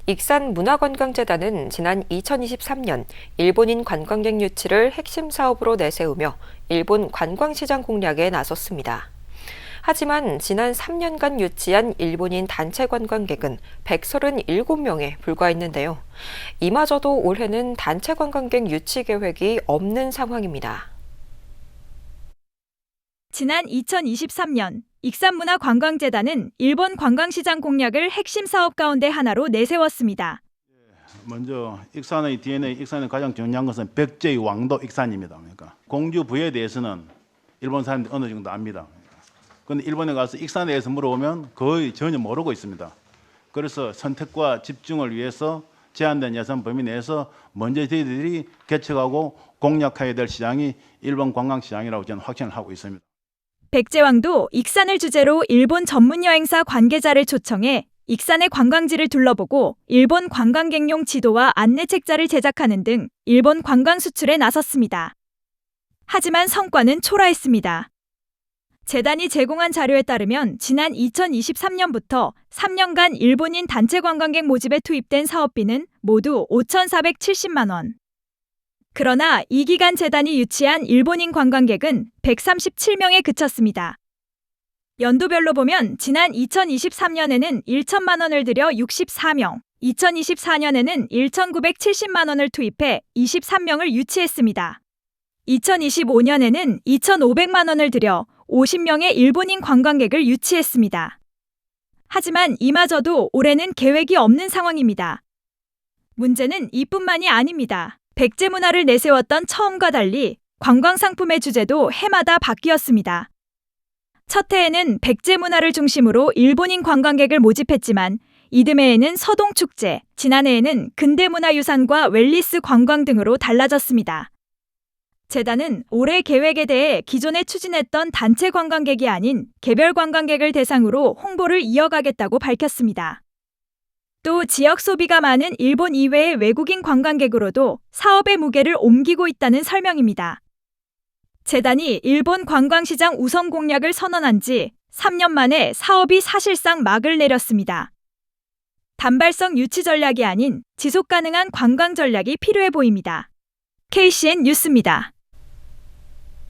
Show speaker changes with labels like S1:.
S1: 익산문화관광재단은 지난 2023년 일본인 관광객 유치를 핵심 사업으로 내세우며 일본 관광시장 공략에 나섰습니다. 하지만 지난 3년간 유치한 일본인 단체 관광객은 137명에 불과했는데요. 이마저도 올해는 단체 관광객 유치 계획이 없는 상황입니다.
S2: 지난 2023년 익산문화관광재단은 일본 관광시장 공략을 핵심 사업 가운데 하나로 내세웠습니다.
S3: 먼저 익산의 DNA, 익산의 가장 중요한 것은 백제의 왕도 익산입니다. 그러니까 공주 부에 대해서는 일본 사람들이 어느 정도 압니다. 그런데 일본에 가서 익산에 대해서 물어보면 거의 전혀 모르고 있습니다. 그래서 선택과 집중을 위해서 제한된 예산 범위 내에서 먼저 저희들이 개척하고 공략해야 될 시장이 일본 관광시장이라고 저는 확신을 하고 있습니다.
S2: 백제왕도 익산을 주제로 일본 전문 여행사 관계자를 초청해 익산의 관광지를 둘러보고 일본 관광객용 지도와 안내 책자를 제작하는 등 일본 관광 수출에 나섰습니다. 하지만 성과는 초라했습니다. 재단이 제공한 자료에 따르면 지난 2023년부터 3년간 일본인 단체 관광객 모집에 투입된 사업비는 모두 5,470만 원. 그러나 이 기간 재단이 유치한 일본인 관광객은 137명에 그쳤습니다. 연도별로 보면 지난 2023년에는 1천만 원을 들여 64명, 2024년에는 1,970만 원을 투입해 23명을 유치했습니다. 2025년에는 2,500만 원을 들여 50명의 일본인 관광객을 유치했습니다. 하지만 이마저도 올해는 계획이 없는 상황입니다. 문제는 이뿐만이 아닙니다. 백제 문화를 내세웠던 처음과 달리 관광 상품의 주제도 해마다 바뀌었습니다. 첫 해에는 백제 문화를 중심으로 일본인 관광객을 모집했지만 이듬해에는 서동축제, 지난해에는 근대문화유산과 웰리스 관광 등으로 달라졌습니다. 재단은 올해 계획에 대해 기존에 추진했던 단체 관광객이 아닌 개별 관광객을 대상으로 홍보를 이어가겠다고 밝혔습니다. 또 지역 소비가 많은 일본 이외의 외국인 관광객으로도 사업의 무게를 옮기고 있다는 설명입니다. 재단이 일본 관광시장 우선 공략을 선언한 지 3년 만에 사업이 사실상 막을 내렸습니다. 단발성 유치 전략이 아닌 지속 가능한 관광 전략이 필요해 보입니다. KCN 뉴스입니다.